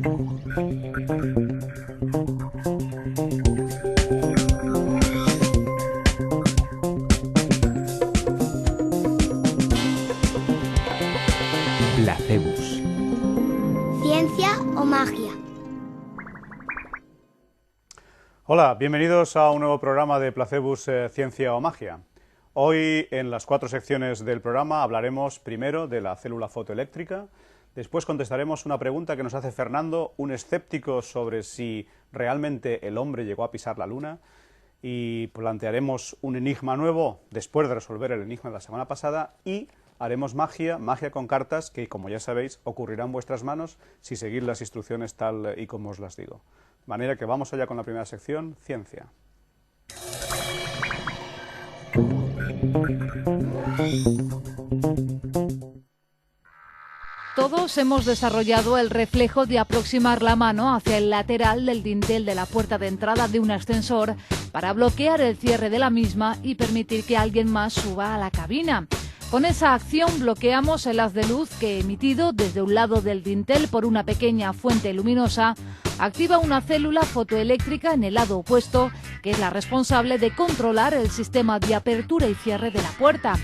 Placebus. ¿Ciencia o magia? Hola, bienvenidos a un nuevo programa de Placebus, Ciencia o Magia. Hoy, en las 4 secciones del programa, hablaremos primero de la célula fotoeléctrica, después contestaremos una pregunta que nos hace Fernando, un escéptico sobre si realmente el hombre llegó a pisar la Luna, y plantearemos un enigma nuevo después de resolver el enigma de la semana pasada, y haremos magia con cartas que, como ya sabéis, ocurrirá en vuestras manos si seguís las instrucciones tal y como os las digo. De manera que vamos allá con la primera sección, ciencia. Todos hemos desarrollado el reflejo de aproximar la mano hacia el lateral del dintel de la puerta de entrada de un ascensor para bloquear el cierre de la misma y permitir que alguien más suba a la cabina. Con esa acción bloqueamos el haz de luz que, emitido desde un lado del dintel por una pequeña fuente luminosa, activa una célula fotoeléctrica en el lado opuesto, que es la responsable de controlar el sistema de apertura y cierre de la puerta.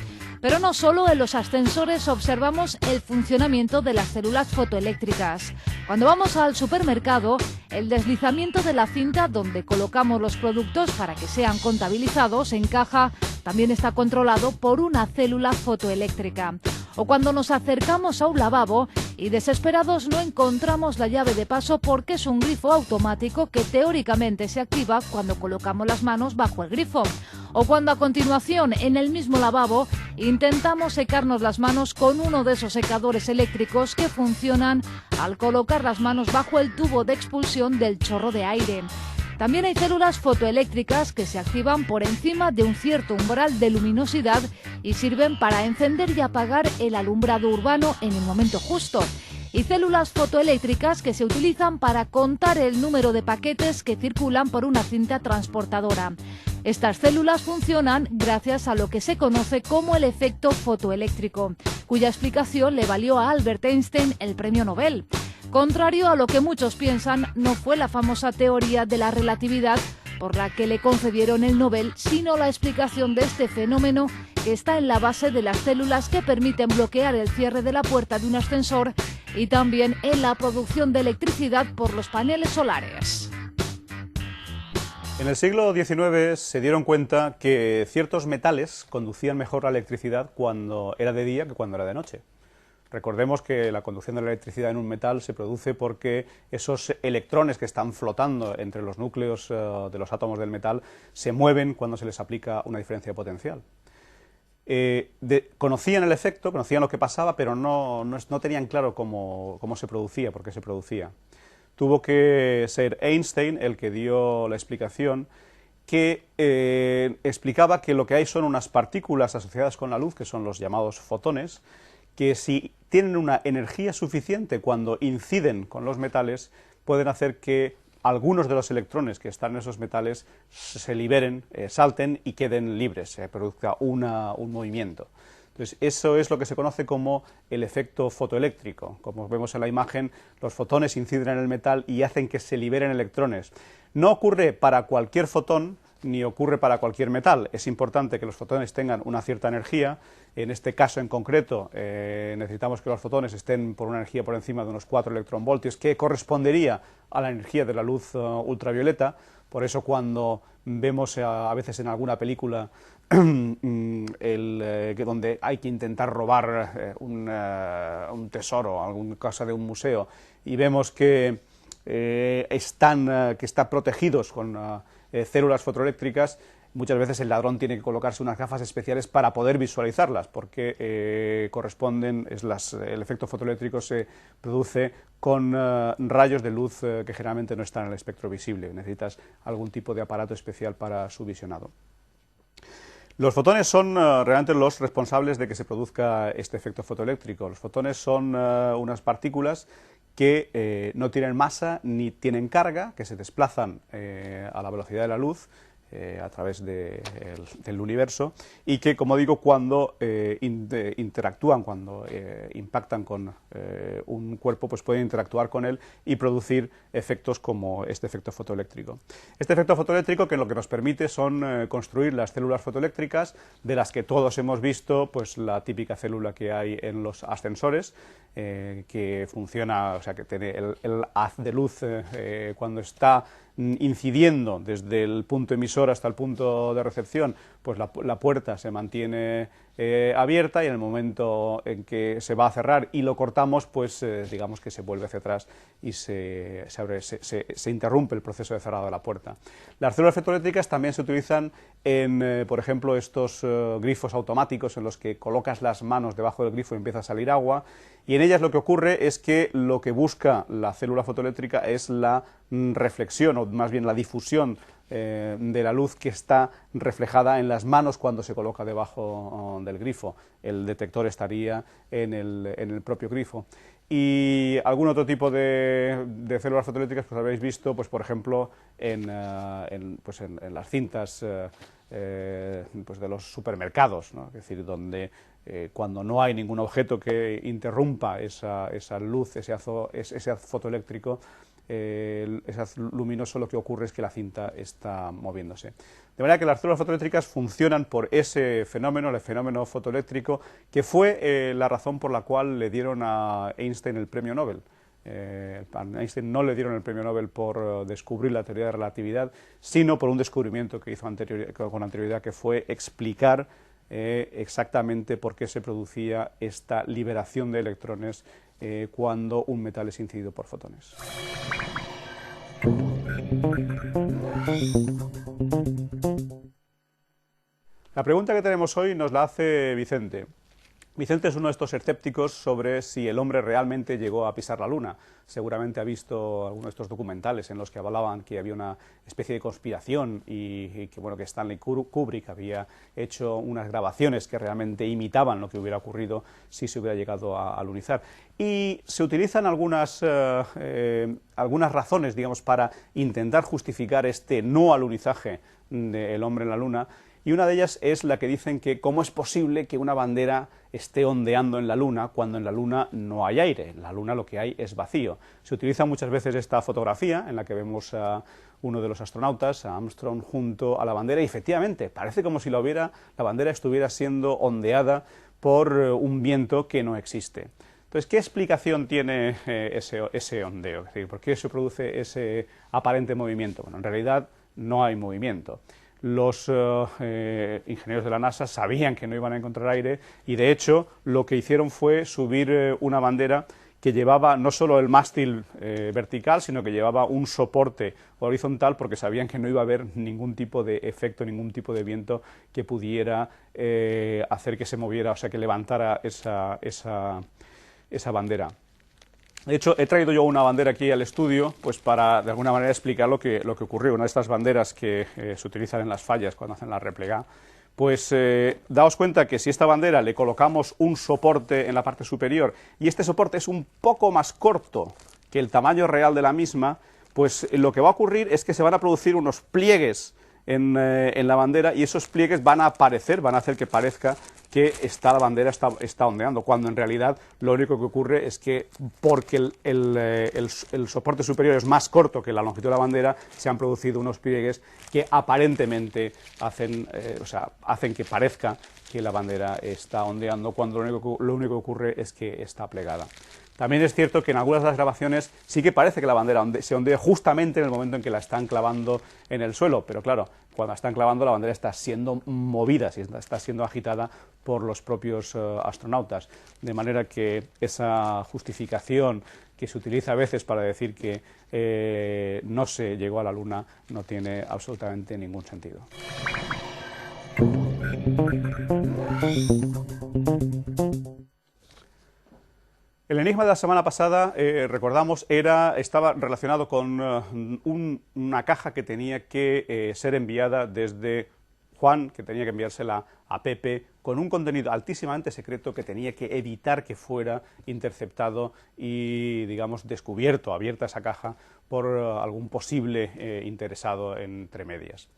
Pero no solo en los ascensores observamos el funcionamiento de las células fotoeléctricas. Cuando vamos al supermercado, el deslizamiento de la cinta donde colocamos los productos para que sean contabilizados en caja también está controlado por una célula fotoeléctrica. O cuando nos acercamos a un lavabo y desesperados no encontramos la llave de paso porque es un grifo automático que teóricamente se activa cuando colocamos las manos bajo el grifo. O cuando a continuación en el mismo lavabo intentamos secarnos las manos con uno de esos secadores eléctricos que funcionan al colocar las manos bajo el tubo de expulsión del chorro de aire. También hay células fotoeléctricas que se activan por encima de un cierto umbral de luminosidad y sirven para encender y apagar el alumbrado urbano en el momento justo. Y células fotoeléctricas que se utilizan para contar el número de paquetes que circulan por una cinta transportadora. Estas células funcionan gracias a lo que se conoce como el efecto fotoeléctrico, cuya explicación le valió a Albert Einstein el premio Nobel. Contrario a lo que muchos piensan, no fue la famosa teoría de la relatividad por la que le concedieron el Nobel, sino la explicación de este fenómeno que está en la base de las células que permiten bloquear el cierre de la puerta de un ascensor y también en la producción de electricidad por los paneles solares. En el siglo XIX se dieron cuenta que ciertos metales conducían mejor la electricidad cuando era de día que cuando era de noche. Recordemos que la conducción de la electricidad en un metal se produce porque esos electrones que están flotando entre los núcleos de los átomos del metal se mueven cuando se les aplica una diferencia de potencial. Conocían el efecto, conocían lo que pasaba, pero no tenían claro cómo se producía, por qué se producía. Tuvo que ser Einstein el que dio la explicación que explicaba que lo que hay son unas partículas asociadas con la luz, que son los llamados fotones, que si tienen una energía suficiente cuando inciden con los metales, pueden hacer que algunos de los electrones que están en esos metales se liberen, salten y queden libres, se produzca un movimiento. Entonces, eso es lo que se conoce como el efecto fotoeléctrico. Como vemos en la imagen, los fotones inciden en el metal y hacen que se liberen electrones. No ocurre para cualquier fotón, ni ocurre para cualquier metal. Es importante que los fotones tengan una cierta energía. En este caso en concreto necesitamos que los fotones estén por una energía por encima de unos 4 electronvoltios, que correspondería a la energía de la luz ultravioleta. Por eso cuando vemos a veces en alguna película donde hay que intentar robar un tesoro, alguna cosa de un museo, y vemos que están protegidos con células fotoeléctricas, muchas veces el ladrón tiene que colocarse unas gafas especiales para poder visualizarlas, porque el efecto fotoeléctrico se produce con rayos de luz que generalmente no están en el espectro visible. Necesitas algún tipo de aparato especial para su visionado. Los fotones son realmente los responsables de que se produzca este efecto fotoeléctrico. Los fotones son unas partículas que no tienen masa ni tienen carga, que se desplazan a la velocidad de la luz, a través del universo, y que, como digo, cuando interactúan, cuando impactan con un cuerpo, pues pueden interactuar con él y producir efectos como este efecto fotoeléctrico. Este efecto fotoeléctrico, que lo que nos permite son construir las células fotoeléctricas, de las que todos hemos visto, pues la típica célula que hay en los ascensores, que funciona, o sea, que tiene el haz de luz cuando está incidiendo desde el punto emisor hasta el punto de recepción, pues la puerta se mantiene abierta, y en el momento en que se va a cerrar y lo cortamos, pues digamos que se vuelve hacia atrás y se interrumpe el proceso de cerrado de la puerta. Las células fotoeléctricas también se utilizan en, por ejemplo, estos grifos automáticos en los que colocas las manos debajo del grifo y empieza a salir agua, y en ellas lo que ocurre es que lo que busca la célula fotoeléctrica es la reflexión, o más bien la difusión de la luz que está reflejada en las manos cuando se coloca debajo del grifo. El detector estaría en el propio grifo. Y algún otro tipo de células fotoeléctricas, pues habéis visto, pues por ejemplo, en las cintas pues de los supermercados, ¿no? Es decir, donde cuando no hay ningún objeto que interrumpa esa luz, ese haz fotoeléctrico, ese haz luminoso, lo que ocurre es que la cinta está moviéndose. De manera que las células fotoeléctricas funcionan por ese fenómeno, el fenómeno fotoeléctrico, que fue la razón por la cual le dieron a Einstein el premio Nobel. A Einstein no le dieron el premio Nobel por descubrir la teoría de relatividad, sino por un descubrimiento que hizo con anterioridad, que fue explicar exactamente por qué se producía esta liberación de electrones cuando un metal es incidido por fotones. La pregunta que tenemos hoy nos la hace Vicente. Vicente es uno de estos escépticos sobre si el hombre realmente llegó a pisar la Luna. Seguramente ha visto algunos de estos documentales en los que hablaban que había una especie de conspiración y que, bueno, que Stanley Kubrick había hecho unas grabaciones que realmente imitaban lo que hubiera ocurrido si se hubiera llegado a alunizar. Y se utilizan algunas razones, digamos, para intentar justificar este no alunizaje del hombre en la Luna. Y una de ellas es la que dicen que cómo es posible que una bandera esté ondeando en la Luna cuando en la Luna no hay aire. En la Luna lo que hay es vacío. Se utiliza muchas veces esta fotografía en la que vemos a uno de los astronautas, a Armstrong, junto a la bandera, y efectivamente parece como si la bandera estuviera siendo ondeada por un viento que no existe. Entonces, ¿qué explicación tiene ese ondeo? Es decir, ¿por qué se produce ese aparente movimiento? Bueno, en realidad no hay movimiento. Los ingenieros de la NASA sabían que no iban a encontrar aire, y de hecho lo que hicieron fue subir una bandera que llevaba no solo el mástil vertical, sino que llevaba un soporte horizontal, porque sabían que no iba a haber ningún tipo de efecto, ningún tipo de viento que pudiera hacer que se moviera, o sea, que levantara esa bandera. De hecho, he traído yo una bandera aquí al estudio, pues para de alguna manera explicar lo que ocurrió. Una de estas banderas que se utilizan en las fallas cuando hacen la replegada, pues daos cuenta que si esta bandera le colocamos un soporte en la parte superior y este soporte es un poco más corto que el tamaño real de la misma, pues lo que va a ocurrir es que se van a producir unos pliegues en la bandera, y esos pliegues van a aparecer, van a hacer que parezca que la bandera está ondeando, cuando en realidad lo único que ocurre es que, porque el soporte superior es más corto que la longitud de la bandera, se han producido unos pliegues que aparentemente hacen que parezca que la bandera está ondeando, cuando lo único que ocurre es que está plegada. También es cierto que en algunas de las grabaciones sí que parece que la bandera se ondea justamente en el momento en que la están clavando en el suelo, pero claro, cuando la están clavando la bandera está siendo movida, está siendo agitada por los propios astronautas, de manera que esa justificación que se utiliza a veces para decir que no se llegó a la Luna no tiene absolutamente ningún sentido. El enigma de la semana pasada, recordamos, estaba relacionado con una caja que tenía que ser enviada desde Juan, que tenía que enviársela a Pepe, con un contenido altísimamente secreto que tenía que evitar que fuera interceptado y, digamos, descubierto, abierta esa caja por algún posible interesado entre medias.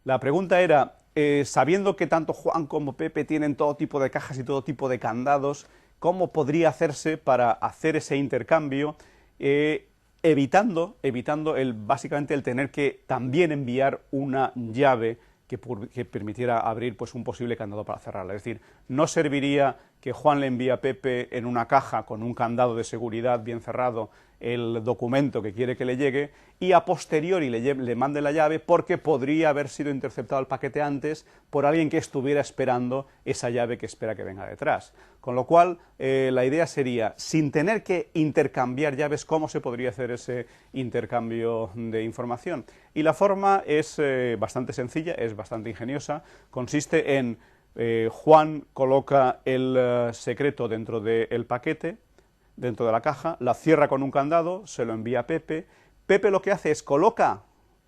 La pregunta era, sabiendo que tanto Juan como Pepe tienen todo tipo de cajas y todo tipo de candados, ¿cómo podría hacerse para hacer ese intercambio, evitando básicamente el tener que también enviar una llave que permitiera abrir pues, un posible candado para cerrarla? Es decir, no serviría que Juan le envíe a Pepe en una caja con un candado de seguridad bien cerrado el documento que quiere que le llegue y a posteriori le mande la llave, porque podría haber sido interceptado el paquete antes por alguien que estuviera esperando esa llave que espera que venga detrás. Con lo cual, la idea sería, sin tener que intercambiar llaves, ¿cómo se podría hacer ese intercambio de información? Y la forma es bastante sencilla, es bastante ingeniosa, consiste en Juan coloca el secreto dentro del paquete, dentro de la caja, la cierra con un candado, se lo envía a Pepe. Pepe lo que hace es coloca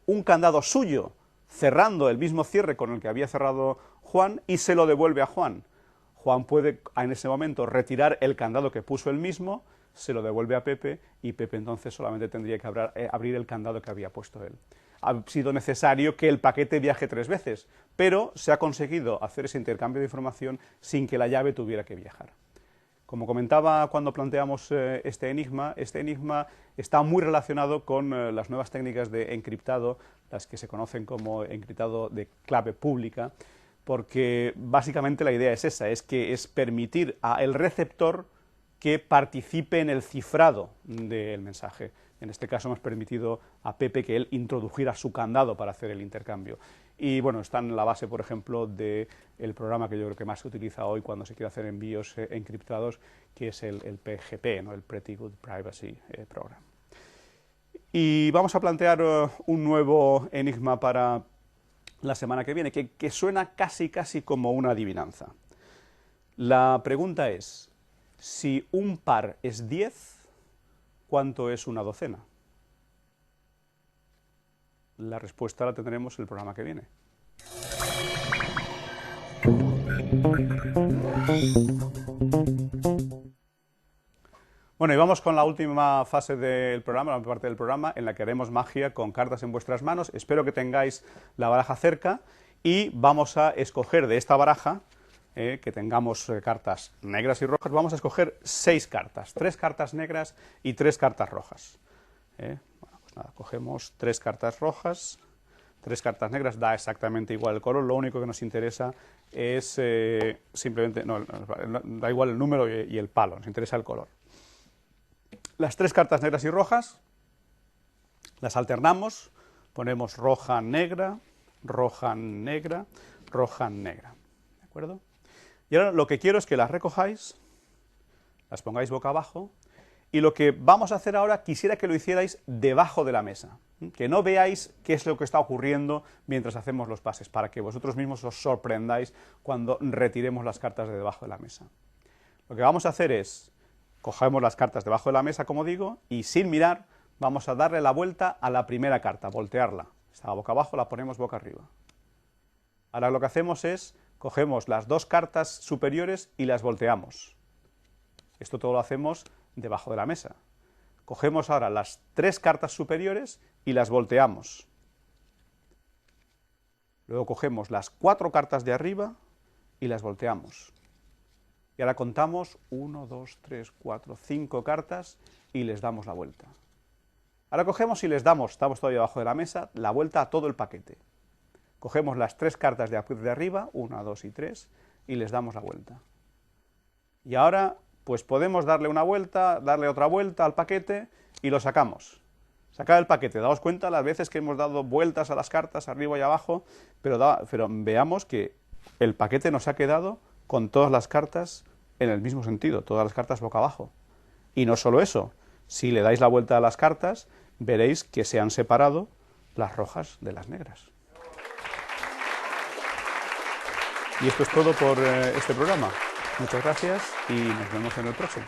un candado suyo, cerrando el mismo cierre con el que había cerrado Juan, y se lo devuelve a Juan. Juan puede en ese momento retirar el candado que puso él mismo, se lo devuelve a Pepe, y Pepe entonces solamente tendría que abrir el candado que había puesto él. Ha sido necesario que el paquete viaje 3 veces, pero se ha conseguido hacer ese intercambio de información sin que la llave tuviera que viajar. Como comentaba cuando planteamos este enigma está muy relacionado con las nuevas técnicas de encriptado, las que se conocen como encriptado de clave pública, porque básicamente la idea es esa, es permitir al receptor que participe en el cifrado del mensaje. En este caso hemos permitido a Pepe que él introdujera su candado para hacer el intercambio. Y bueno, está en la base, por ejemplo, del programa que yo creo que más se utiliza hoy cuando se quiere hacer envíos encriptados, que es el PGP, ¿no? El Pretty Good Privacy Program. Y vamos a plantear un nuevo enigma para la semana que viene, que suena casi como una adivinanza. La pregunta es, si un par es 10, ¿cuánto es una docena? La respuesta la tendremos el programa que viene. Bueno, y vamos con la última fase del programa, la última parte del programa, en la que haremos magia con cartas en vuestras manos. Espero que tengáis la baraja cerca y vamos a escoger de esta baraja, que tengamos cartas negras y rojas, vamos a escoger 6 cartas, 3 cartas negras y 3 cartas rojas. Bueno, pues nada, cogemos 3 cartas rojas, 3 cartas negras, da exactamente igual el color, lo único que nos interesa es simplemente, no, da igual el número y el palo, nos interesa el color. Las 3 cartas negras y rojas las alternamos, ponemos roja, negra, roja, negra, roja, negra, ¿de acuerdo? Y ahora lo que quiero es que las recojáis, las pongáis boca abajo, y lo que vamos a hacer ahora quisiera que lo hicierais debajo de la mesa, que no veáis qué es lo que está ocurriendo mientras hacemos los pases, para que vosotros mismos os sorprendáis cuando retiremos las cartas de debajo de la mesa. Lo que vamos a hacer es, cogemos las cartas debajo de la mesa, como digo, y sin mirar vamos a darle la vuelta a la primera carta, voltearla. Está boca abajo, la ponemos boca arriba. Ahora lo que hacemos es, cogemos las 2 cartas superiores y las volteamos. Esto todo lo hacemos debajo de la mesa. Cogemos ahora las 3 cartas superiores y las volteamos. Luego cogemos las 4 cartas de arriba y las volteamos. Y ahora contamos 1, 2, 3, 4, 5 cartas y les damos la vuelta. Ahora cogemos y les damos, estamos todavía debajo de la mesa, la vuelta a todo el paquete. Cogemos las 3 cartas de arriba, 1, 2 y 3, y les damos la vuelta. Y ahora pues podemos darle una vuelta, darle otra vuelta al paquete y lo sacamos. Sacar el paquete, daos cuenta las veces que hemos dado vueltas a las cartas arriba y abajo, pero veamos que el paquete nos ha quedado con todas las cartas en el mismo sentido, todas las cartas boca abajo. Y no solo eso, si le dais la vuelta a las cartas, veréis que se han separado las rojas de las negras. Y esto es todo por este programa. Muchas gracias y nos vemos en el próximo.